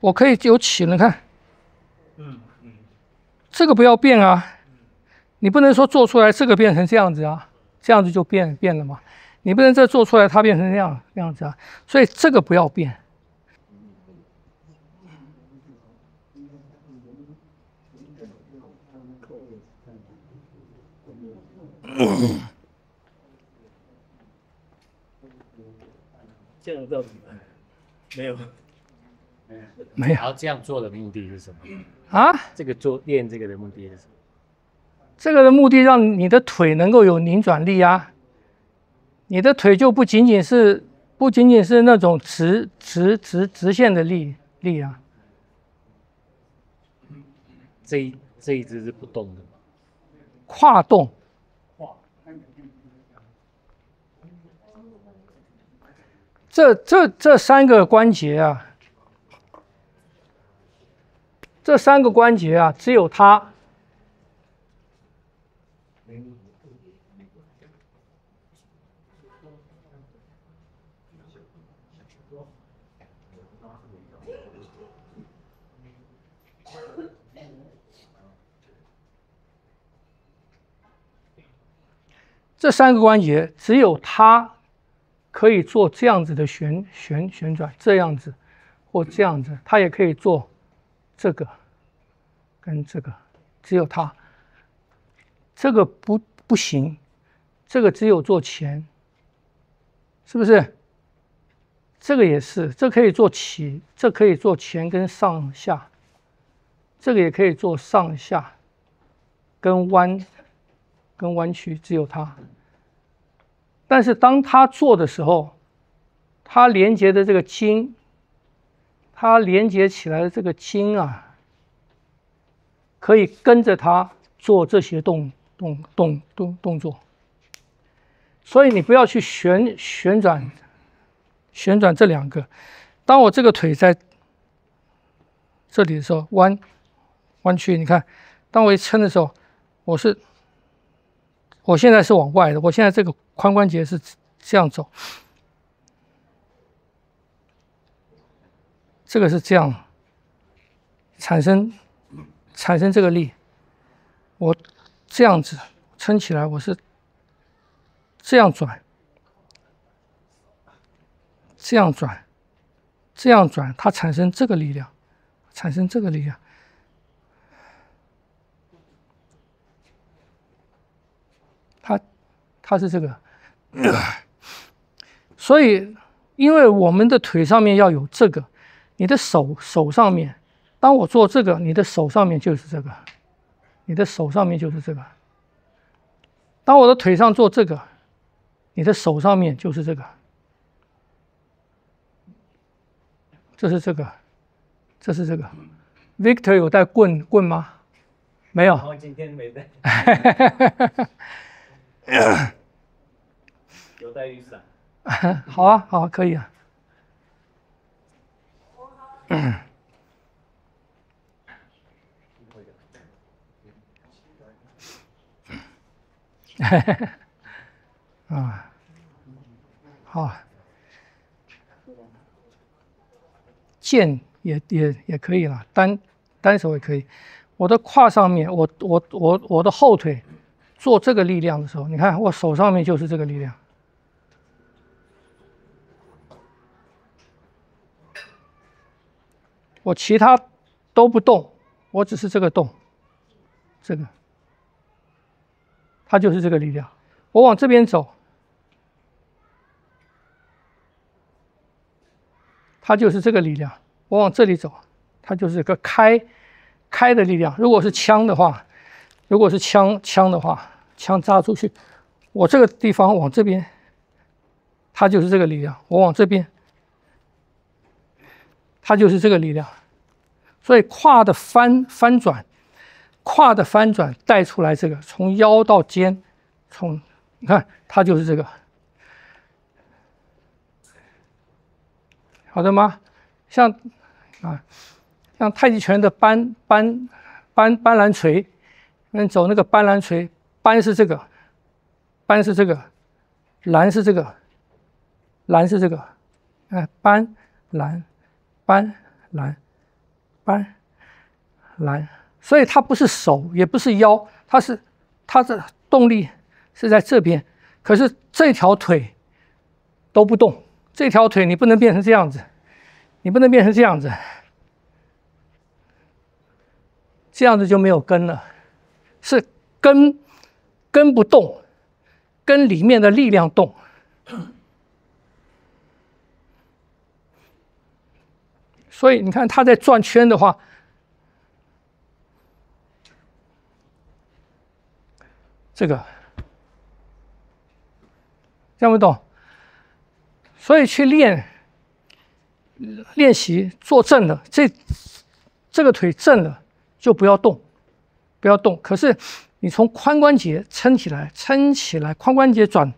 我可以有起了，你看，这个不要变啊，你不能说做出来这个变成这样子啊，这样子就变了嘛，你不能再做出来它变成这样子啊，所以这个不要变。这样到底没有？没有。然后这样做的目的是什么？啊？这个练这个的目的是什么？这个的目的让你的腿能够有拧转力啊，你的腿就不仅仅是那种直线的力啊。这一只是不动的吗？跨动。这三个关节啊，只有它可以做这样子的旋转，这样子或这样子，它也可以做这个跟这个，只有它这个不行，这个只有做前，是不是？这个也是，这可以做起，这可以做前跟上下，这个也可以做上下跟弯曲，只有它。但是当它做的时候，它连接的这个筋，它连接起来的这个筋啊，可以跟着它做这些动作。所以你不要去旋转这两个。当我这个腿在这里的时候，弯曲，你看，当我一撑的时候，我现在是往外的，我现在这个髋关节是这样走，这个是这样产生这个力，我这样子撑起来，我是这样转，这样转，它产生这个力量，它是这个，所以因为我们的腿上面要有这个，你的手上面，当我做这个，你的手上面就是这个，当我的腿上做这个，你的手上面就是这个，这是这个。Victor 有带棍吗？没有。我今天没带。有带雨伞。好啊，可以啊。啊，好，剑也可以了，单手也可以。我的胯上面，我的后腿做这个力量的时候，你看我手上面就是这个力量。我其他都不动，我只是这个动，这个，它就是这个力量。我往这边走，它就是这个力量；我往这里走，它就是一个开的力量。如果是枪的话，枪扎出去，我这个地方往这边，它就是这个力量；我往这边，它就是这个力量。所以胯的翻转带出来这个，从腰到肩，你看它就是这个，好的吗？像太极拳的搬拦锤，走那个搬拦锤，搬是这个，拦是这个，搬拦，搬拦，所以它不是手，也不是腰，它的动力是在这边，可是这条腿都不动，这条腿你不能变成这样子，你不能变成这样子，这样子就没有根了，是根不动，根里面的力量动。所以你看它在转圈的话，这个这样不懂？所以去练习做正了，这个腿正了就不要动，不要动。可是你从髋关节撑起来，髋关节转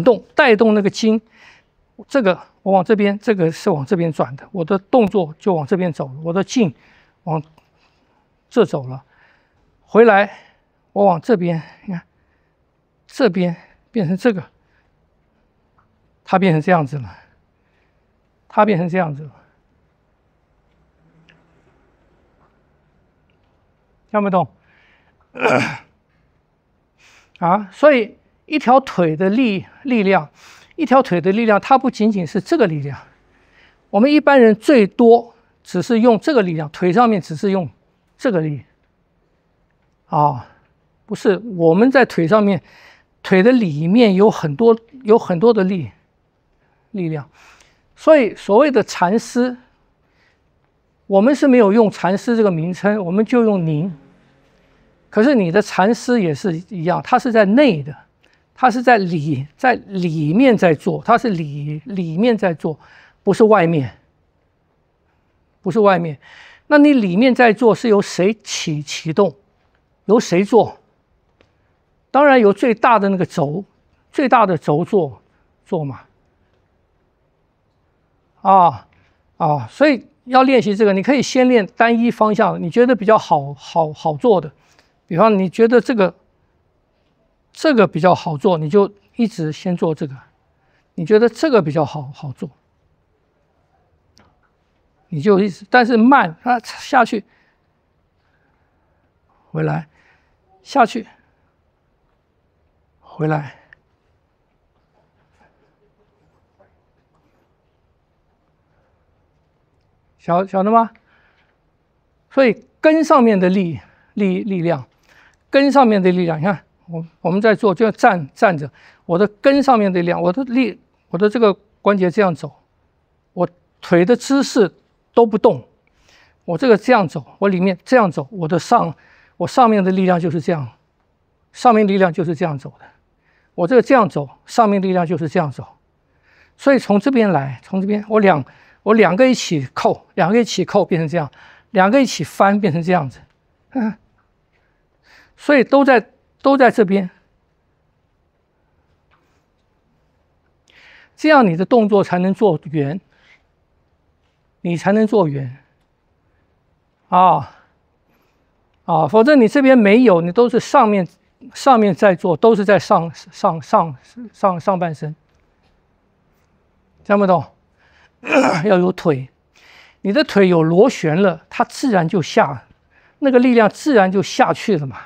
动，带动那个筋，这个我往这边，这个是往这边转的，我的动作就往这边走了，我的劲往这走了，回来我往这边，你看这边变成这个，它变成这样子了，它变成这样子了，看不懂？啊，所以一条腿的力量。一条腿的力量，它不仅仅是这个力量，我们一般人最多只是用这个力量，腿上面只是用这个力，啊，不是，我们在腿上面，腿的里面有很多的力量，所以所谓的禅师，我们是没有用禅师这个名称，我们就用您。可是你的禅师也是一样，他是在内的。它是在里面在做，它是里面在做，不是外面，不是外面。那你里面在做是由谁启动？由谁做？当然由最大的那个轴，最大的轴做嘛。所以要练习这个，你可以先练单一方向，你觉得比较好做的，比方你觉得这个比较好做，你就一直先做这个。你觉得这个比较好做，你就一直，但是慢，它下去，回来，下去，回来，晓得吗？所以根上面的力量，根上面的力量，你看。我们在做，就要站着，我的根上面的力量，我的这个关节这样走，我腿的姿势都不动，我这个这样走，我里面这样走，我上面的力量就是这样，上面力量就是这样走的，我这个这样走，上面力量就是这样走，所以从这边来，从这边我两个一起扣，两个一起扣变成这样，两个一起翻变成这样子，所以都在这边，这样你的动作才能做圆，你才能做圆，否则你这边没有，你都是上面在做，都是在上半身，听不懂？要有腿，你的腿有螺旋了，它自然就下，那个力量自然就下去了嘛。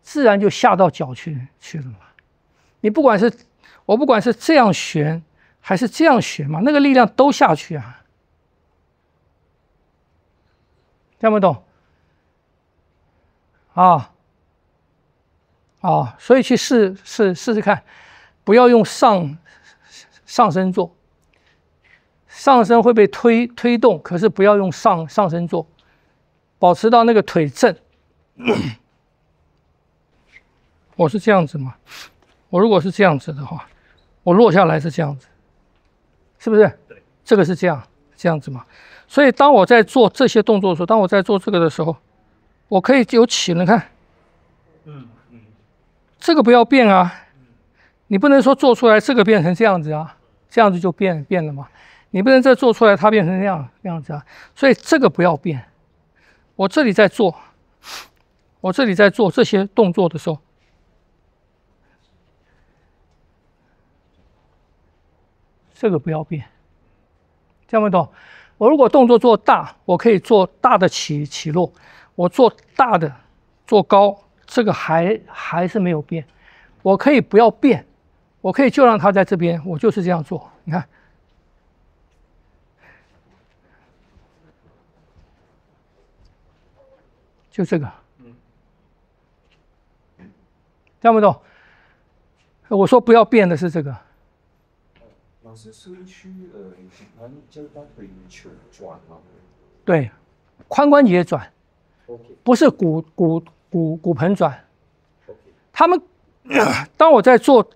自然就下到脚去了嘛。你不管是这样旋还是这样旋嘛，那个力量都下去啊。听不懂？所以去试试看，不要用上身做，上身会被推动，可是不要用上身做，保持到那个腿正。我是这样子嘛？我如果是这样子的话，我落下来是这样子，是不是？对，这个是这样子嘛？所以当我在做这些动作的时候，当我在做这个的时候，我可以有起了，看，这个不要变啊，你不能说做出来这个变成这样子啊，这样子就变了嘛。你不能再做出来它变成这样子啊，所以这个不要变。我这里在做这些动作的时候。这个不要变，听不懂？我如果动作做大，我可以做大的起落，我做大的做高，这个还是没有变。我可以不要变，我可以就让它在这边，我就是这样做。你看，就这个，听不懂？我说不要变的是这个。老师，所以去喜欢叫他腿球转吗？对，髋关节转， ？OK， 不是骨盆转。他们当我在做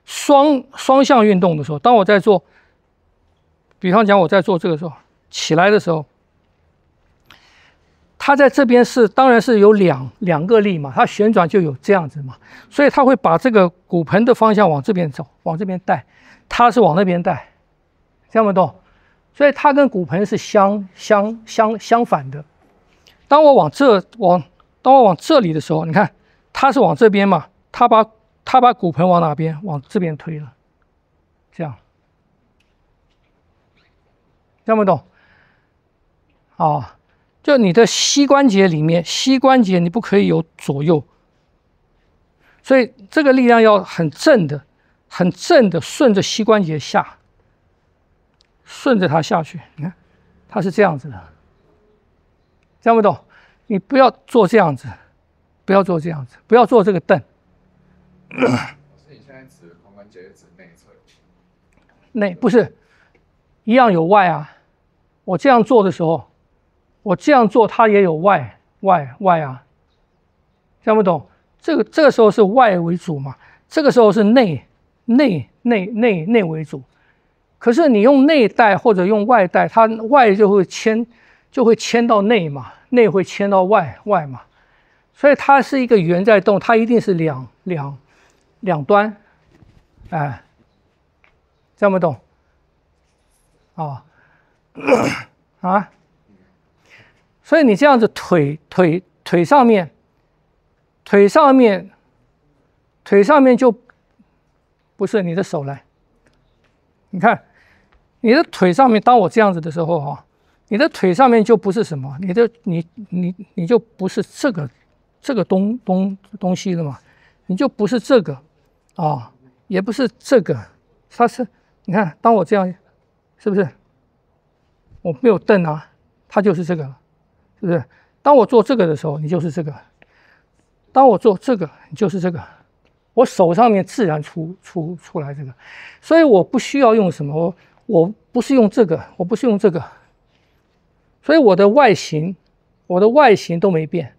双向运动的时候，当我在做，比方讲我在做这个时候，起来的时候，它在这边当然是有两个力嘛，它旋转就有这样子嘛，所以它会把这个骨盆的方向往这边走，往这边带，它是往那边带，听不懂？所以它跟骨盆是相反的。当我往这里的时候，你看它是往这边嘛，它把骨盆往哪边？往这边推了，这样，听不懂？啊，就你的膝关节里面，膝关节你不可以有左右，所以这个力量要很正的顺着膝关节下，顺着它下去。你看，它是这样子的，听不懂？你不要做这样子，不要做这样子，不要做这个蹬。老师，你现在指髋关节指内侧？内不是一样有外啊？我这样做的时候，我这样做它也有外啊，听不懂？这个时候是外为主嘛，这个时候是内为主。可是你用内带或者用外带，它外就会牵到内嘛，内会牵到外嘛，所以它是一个圆在动，它一定是两端，哎，听不懂？啊啊，所以你这样子腿上面就不是你的手来，你看你的腿上面，当我这样子的时候哈，你的腿上面就不是什么，你就不是这个东西了嘛，你就不是这个啊，也不是这个，它是你看，当我这样，是不是？我没有蹬啊，它就是这个，是不是？当我做这个的时候，你就是这个；当我做这个，你就是这个。我手上面自然出来这个，所以我不需要用什么，我不是用这个，我不是用这个，所以我的外形都没变，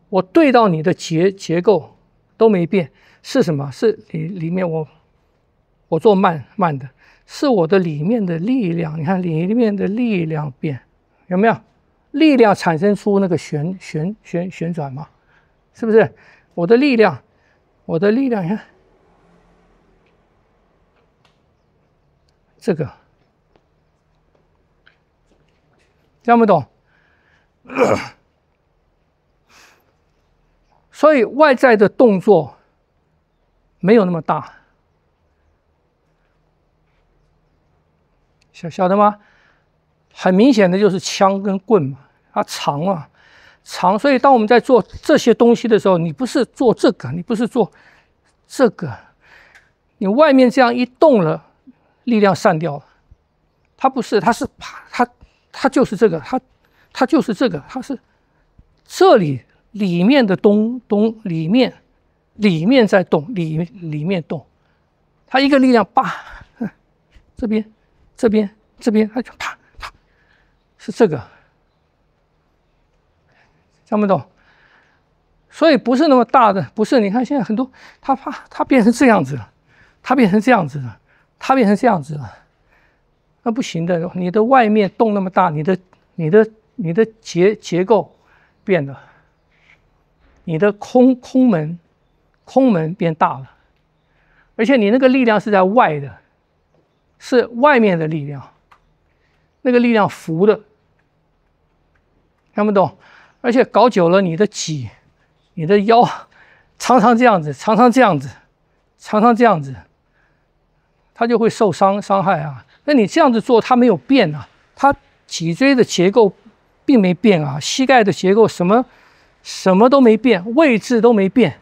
我对到你的结构都没变，是什么？是里面我做慢的，是我的里面的力量，你看里面的力量变，有没有？力量产生出那个旋转嘛，是不是？我的力量，你看这个，听不懂？所以外在的动作没有那么大，晓得吗？很明显的就是枪跟棍嘛，它长啊，长。所以当我们在做这些东西的时候，你不是做这个，你不是做这个，你外面这样一动了，力量散掉了。它不是，它是它就是这个，它就是这个，它是这里面的里面在动，里面动，它一个力量啪，这边，它就啪。是这个，听不懂？所以不是那么大的，不是。你看现在很多，它变成这样子了，它变成这样子了，那不行的。你的外面动那么大，你的结构变了，你的空门变大了，而且你那个力量是在外的，是外面的力量，那个力量浮的。看不懂，而且搞久了，你的脊、你的腰常常这样子，它就会受伤害啊。那你这样子做，它没有变啊，脊椎的结构并没变啊，膝盖的结构什么都没变，位置都没变，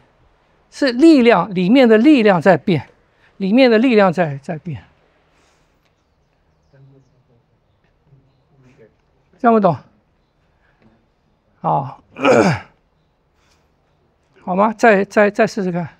是力量里面的力量在变，里面的力量在变。这样不懂？好，好吗？再试试看。